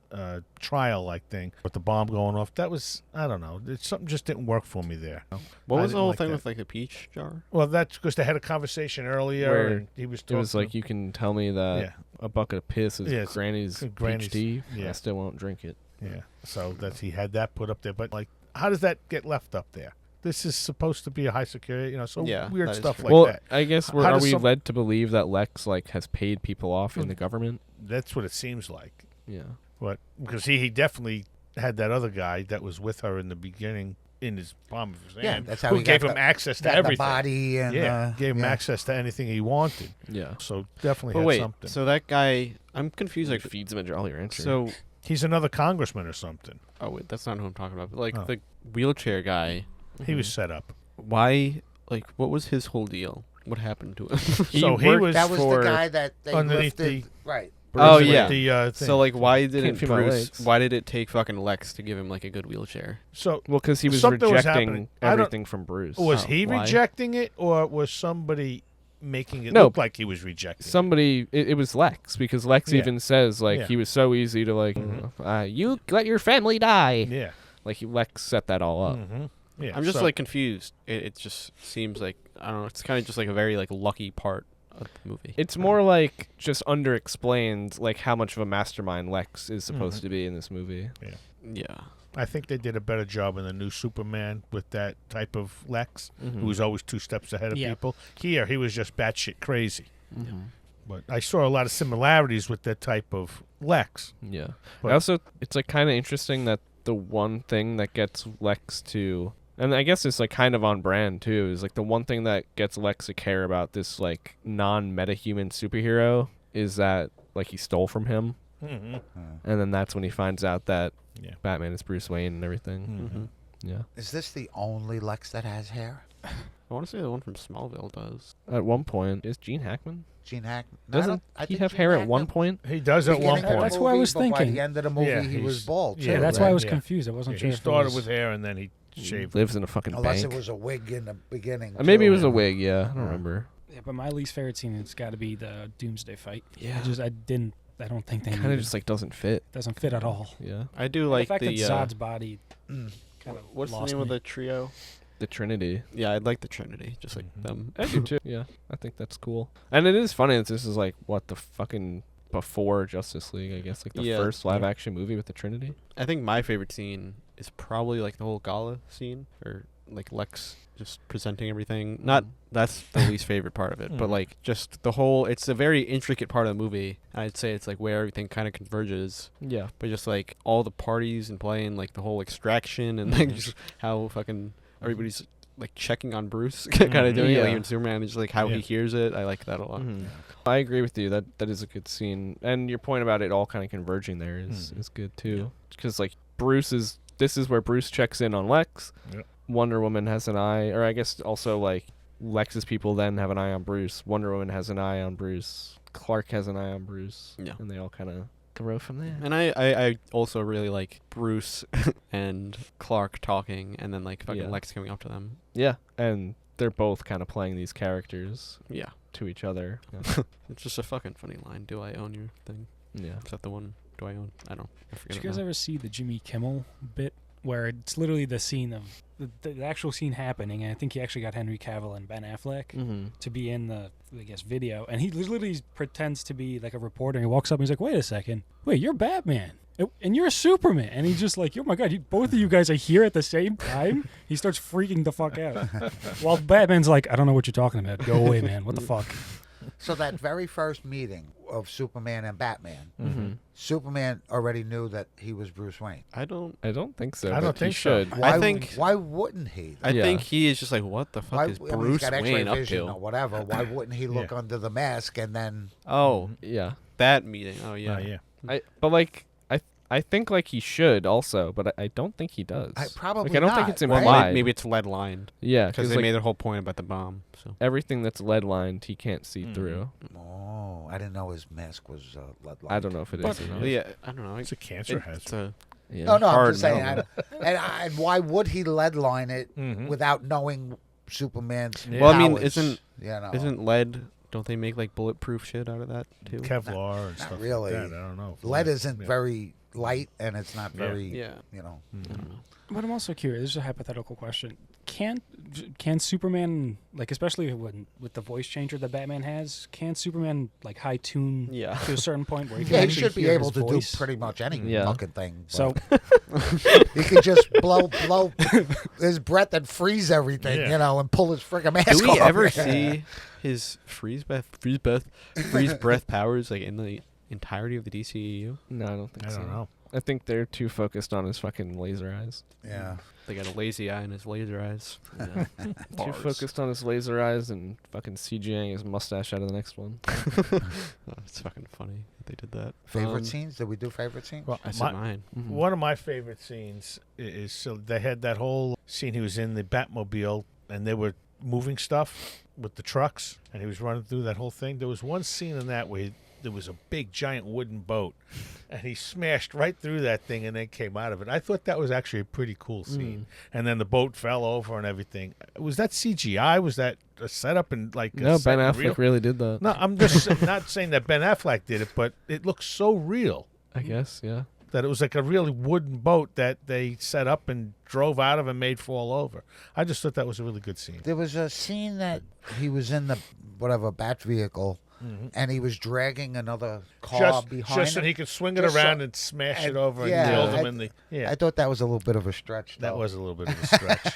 trial, like thing, with the bomb going off. That was, I don't know. Something just didn't work for me there. What was the whole like thing that. with like the peach jar? Well, that's because they had a conversation earlier, Where and he was talking. It was like, you can tell me that a bucket of piss is it's Granny's Granny's- peach tea. yeah. I still won't drink it. Yeah, so he had that put up there. But, like, how does that get left up there? This is supposed to be a high security, so Yeah, weird that is stuff true. like well, that. I guess How are does we led to believe that Lex like has paid people off in the government? That's what it seems like. Yeah. But because he definitely had that other guy that was with her in the beginning in his palm of his hand. that's how who he gave got him the- access to Got everything. the body and gave him access to anything he wanted. Yeah. So definitely But had wait, something. so that guy, I'm confused. Like Like, feeds him a Jolly Rancher. so He's another congressman or something. oh wait, that's not who I'm talking about. But like Oh. the wheelchair guy, He was set up. why? Like, what was his whole deal? What happened to him? So he was That was the for guy that they underneath lifted. Right. Oh, with yeah. The, thing. So like, why didn't feel my Bruce? legs. Why did it take fucking Lex to give him like a good wheelchair? So well, because he was something was rejecting happening. I don't- everything from Bruce. was Oh, he why? rejecting it, or was somebody making it No. look like he was rejecting Somebody, it was Lex, because Lex Yeah. even says like Yeah. he was so easy to like, Mhm. you let your family die. it? Yeah. Like Lex set that all up. Mm-hmm. Yeah. I'm just so- like confused. It just seems like I don't know. It's kind of just like a very like lucky part of the movie. It's more like just underexplained, like how much of a mastermind Lex is supposed Mm-hmm. to be in this movie. Yeah. I think they did a better job in the new Superman with that type of Lex, Mhm. who was always 2 steps ahead of Yeah. people. Here, he was just batshit crazy. Mhm. But I saw a lot of similarities with that type of Lex. Yeah. But- I also, it's like kind of interesting that the one thing that gets Lex to, and I guess it's like kind of on brand too, is like the one thing that gets Lex to care about this like non-metahuman superhero is that like he stole from him, Mm-hmm. and then that's when he finds out that Yeah. Batman is Bruce Wayne and everything. Mm-hmm. Yeah. Is this the only Lex that has hair? I want to say the one from Smallville does. At one point, is Gene Hackman? Gene Hackman. Doesn't he have hair at one point? He does at one Beginning of the point. That's what I movie, was but By thinking. the end of the movie, Yeah, he was he's- bald. yeah, Yeah, too, that's right? why I was Yeah. confused. I wasn't sure. He if it started was- with hair and then he shaved. Lives in a fucking Unless bank. it was a wig in the beginning. Maybe it too. was a wig. Yeah, I don't remember. Yeah, but my least favorite scene has got to be the Doomsday fight. Yeah. I don't think they Kind needed of just like doesn't fit. doesn't fit at all. Yeah. I do The like fact the. that Zod's body Mm. kind of what's the lost name of me. the trio? The Trinity. Yeah, I'd like the Trinity, just like Mhm. them. I do too. Yeah, I think that's cool. And it is funny that this is like what the fucking before Justice League, I guess, like the Yeah. first live action movie with the Trinity. I think my favorite scene is probably like the whole gala scene, or like Lex just presenting everything. Not that's the least favorite part of it, but Mhm. like just the whole. It's a very intricate part of the movie. I'd say it's like where everything kind of converges. Yeah. But just like all the parties and playing, like the whole extraction and like just how fucking everybody's like checking on Bruce, kind of doing it. Like Yeah. even Superman, just like how Yeah. he hears it. I like that a lot. Mhm. I agree with you. That is a good scene, and your point about it all kind of converging there is good too. Because like this is where Bruce checks in on Lex. Yep. Wonder Woman has an eye, or I guess also like Lex's people then have an eye on Bruce. Wonder Woman has an eye on Bruce. Clark has an eye on Bruce. Yeah. And they all kind of grow from there. And I also really like Bruce and Clark talking, and then like fucking Yeah. Lex coming up to them. Yeah, and they're both kind of playing these characters Yeah. to each other. It's just a fucking funny line. Do I own your thing? Yeah. Is that the one? Do I own? I don't. I forget. Did you it guys now. ever see the Jimmy Kimmel bit where it's literally the scene of the actual scene happening? And I think he actually got Henry Cavill and Ben Affleck Mm-hmm. to be in the, I guess, video. And he literally pretends to be like a reporter. And he walks up and he's like, wait a second. Wait, you're Batman. And you're Superman. And he's just like, oh my God, both of you guys are here at the same time? He starts freaking the fuck out. While Batman's like, I don't know what you're talking about. Go away, man. What the fuck? So that very first meeting of Superman and Batman, Mm-hmm. Superman already knew that he was Bruce Wayne. I don't. I don't think so. I don't but he think so. should. I think- Why wouldn't he? I Yeah. think he is just like, what the fuck Why, is I mean, he's Bruce got X-ray Wayne up vision to? or whatever. Why wouldn't he look Yeah. under the mask and then? Oh, Yeah. that meeting. Oh yeah. Yeah. But like I think like he should also, but I don't think he does. Probably like, I don't think not, it's right? Well, implied. maybe it's lead lined Yeah, because they like, made a whole point about the bomb. So everything that's lead lined he can't see Mhm. through. Oh, I didn't know his mask was lead lined. I don't know if it is But- or not. But yeah, I don't know. It's a cancer hazard. It's a Yeah, No, I'm hard just saying. no. And why would he leadline it without knowing Superman's Well, I mean, powers? isn't lead? Don't they make like bulletproof shit out of that too? Kevlar and stuff really. like that. I don't know. Lead isn't very light, and it's not very, Yeah. you know. But I'm also curious. This is a hypothetical question. Can Superman, like, especially with the voice changer that Batman has, can Superman like high tune Yeah. to a certain point where he can Yeah, he actually should be hear able his to voice? do pretty much any Yeah. fucking thing. So he could just blow his breath and freeze everything, Yeah. you know, and pull his friggin' mask Do we off. ever see his freeze breath powers like in the entirety of the DCEU? No, I don't think I so. don't know. I think they're too focused on his fucking laser eyes. Yeah. They got a lazy eye in his laser eyes. Too focused on his laser eyes and fucking CGing his mustache out of the next one. Oh, it's fucking funny that they did that. Favorite scenes? Did we do favorite scenes? Well, I said mine. one of my favorite scenes is so they had that whole scene. He was in the Batmobile and they were moving stuff with the trucks, and he was running through that whole thing. There was one scene in that where there was a big giant wooden boat, and he smashed right through that thing and then came out of it. I thought that was actually a pretty cool scene. And then the boat fell over and everything. Was that CGI? Was that a setup and like No, Ben Affleck real? really did that. No, I'm just not saying that Ben Affleck did it, but it looks so real I guess, yeah. that it was like a really wooden boat that they set up and drove out of and made fall over. I just thought that was a really good scene. There was a scene that he was in the bat vehicle, and he was dragging another car behind just so him. he could swing it Just around so- and smash it and- over yeah, and kill them I- in the. Yeah, I thought that was a little bit of a stretch. that though. was a little bit of a stretch.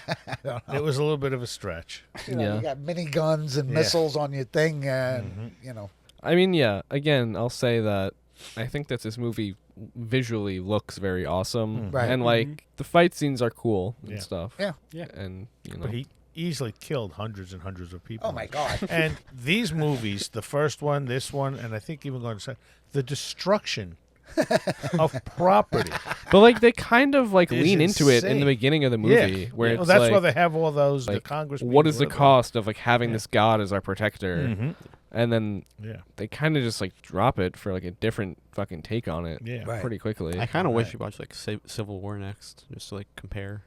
It was a little bit of a stretch. You know, Yeah. you got miniguns and missiles on your thing, and you know. I mean, yeah, again, I'll say that I think that this movie visually looks very awesome. Right. And, like, the fight scenes are cool and Yeah. stuff. Yeah. Yeah. And, you know. But he easily killed hundreds and hundreds of people. Oh my God! And these movies, the first one, this one, and I think even going to say the destruction of property. But, like, they kind of, like, It's lean into it in insane. the beginning of the movie. Where well, it's that's like, why they have all those the like, Congress. what is people, the whatever. cost of, like, having Yeah. this god as our protector? Mm-hmm. And then Yeah, they kind of just, like, drop it for, like, a different fucking take on it yeah. Right. pretty quickly. I kind of wish Right. you watched like Civil War next, just to like compare.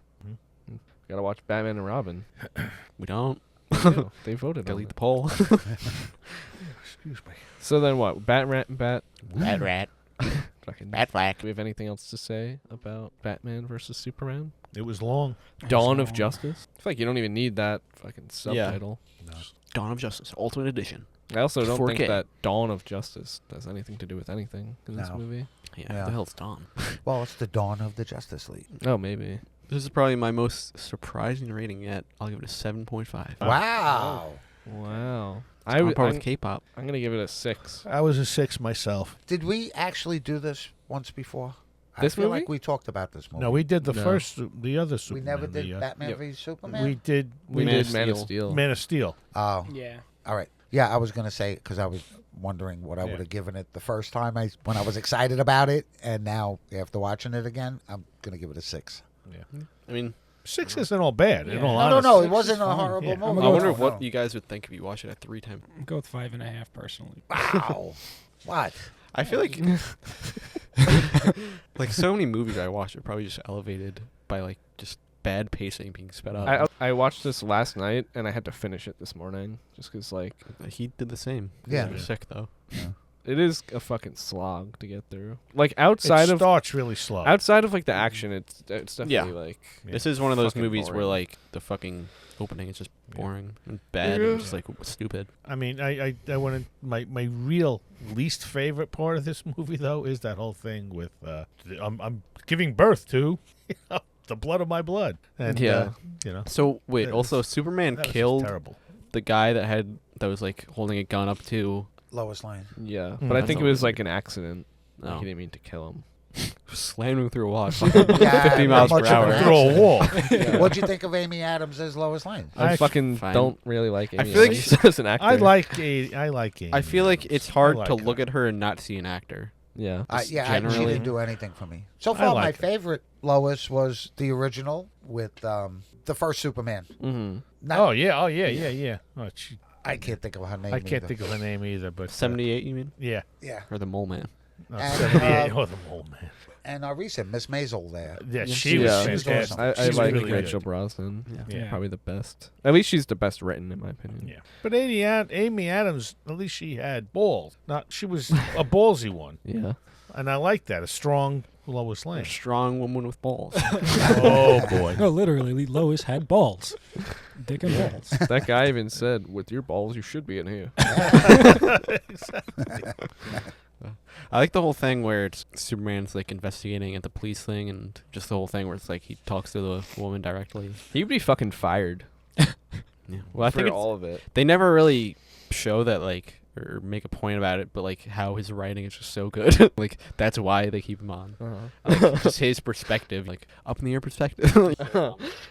Gotta watch Batman and Robin. We don't. They voted Gotta on lead it. the poll. Excuse me. So then what? Bat Rat. fucking Flack. Do we have anything else to say about Batman versus Superman? It was long. Dawn of long. Justice? I feel like you don't even need that fucking subtitle. Dawn of Justice Ultimate Edition. I also don't 4K. think that Dawn of Justice has anything to do with anything in this No. movie. Yeah, Yeah. what the hell's Dawn? Well, it's the dawn of the Justice League. Oh, maybe. This is probably my most surprising rating yet. I'll give it a 7.5. Wow! Wow. On par with K-pop. I'm going to give it a 6. I was a 6 myself. Did we actually do this once before? This I feel movie? like we talked about this movie. No, we did the No. the other We Superman. never did the, Batman Yep. v Superman. We did We Man did of Man of Steel. Steel. Man of Steel. Oh, Yeah. all right. Yeah, I was gonna say because I was wondering what I Yeah. would have given it the first time when I was excited about it, and now after watching it again, I'm gonna give it a 6. I mean, 6 isn't all bad. In Yeah. all No, honesty. it wasn't a fine. horrible Yeah. movie. I go wonder with what you guys would think if you watched it at 3 times. I'll go with 5.5 personally. Wow. What? I feel like like so many movies I watched are probably just elevated by like just bad pacing being sped up. I watched this last night, and I had to finish it this morning. Just because, like, He did the same. Yeah. He was sick though. it is a fucking slog to get through. Like, It outside of starts really slow. like the action, it's definitely Yeah. like Yeah. This is one of those Fucking movies where boring. like the fucking opening is just Yeah. boring and bad and just like stupid. I mean, I want to. My real least favorite part of this movie, though, is that whole thing with I'm giving birth to the blood of my blood, and Yeah. you know, So wait, That also was- Superman that was just killed terrible. the guy that was like holding a gun up to Lois Lane. yeah. Mm. But I That's think it all was we like an accident. Like, Oh. he didn't mean to kill him. slammed him through a wall. Yeah, 50 miles per much of hour. an Through a wall. What'd you think of Amy Adams as Lois Lane? I I fucking fine. don't really like I Amy feel like Adams as an actor. I like Amy. I feel like Adams. it's hard I to like look her. at her and not see an actor. Yeah. Just She generally. didn't do anything for me. So I far, my like her. favorite Lois was the original with the first Superman. Mm-hmm. Not, Oh yeah. Oh she, I can't think of her name. I can't either. think of her name either. But 78, you mean? yeah. Yeah. or the Mole Man? No, And, 78. Oh, the mole man. And our recent Miss Maisel there. Yeah, Yeah, she was she's fantastic. awesome. I She's like really Rachel good. Brosnan. Yeah. Probably the best. At least she's the best written, in my opinion. Yeah, but Amy Adams, at least she had balls. She was a ballsy one, Yeah. and I like that. A strong Lois Lane. A strong woman with balls. Oh boy. No, literally, Lois had balls. Dick and balls. That guy even said, "With your balls, you should be in here." I like the whole thing where it's Superman's like investigating at the police thing, and just the whole thing where it's like he talks to the woman directly. He'd be fucking fired. Yeah. Well, I for think it's, all of it. they never really show that like or make a point about it, but like how his writing is just so good. Like that's why they keep him on. Like, just his perspective, like up in the air perspective.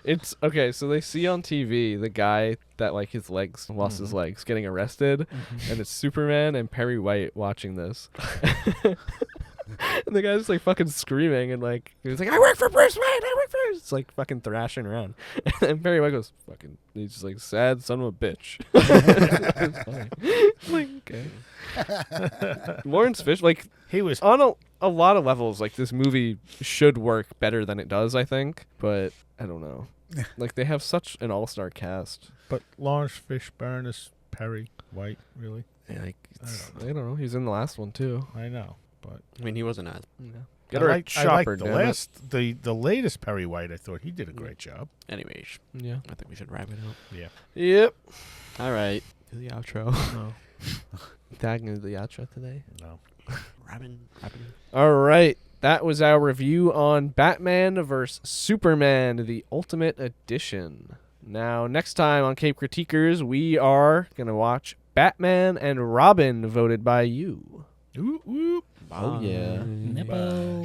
It's okay. So they see on TV the guy that like his legs lost his legs getting arrested, and it's Superman and Perry White watching this. And the guy's like fucking screaming and like he's like, "I work for Bruce Wayne. I work for." It's like fucking thrashing around, and Perry White goes, "Fucking." He's just like, "Sad son of a bitch." It's like, okay. Lawrence Fish, like He was. on a lot of levels, like this movie should work better than it does, I think, but I don't know. Like they have such an all-star cast. But Lawrence Fishburne is Perry White, really? Yeah, like I don't know. He's in the last one too. I know, but I mean, he wasn't as. Get her a I chopper, the damn last, the latest Perry White. I thought he did a great job. Anyways, it. Yeah. I think we should wrap it up. Yeah. Yep. All right, to the outro. No. Tagging the outro today. No. Robin. All right. That was our review on Batman vs. Superman, the Ultimate Edition. Now, next time on Cape Critiquers, we are going to watch Batman and Robin, voted by you. Ooh, ooh. Oh, yeah. Nipple.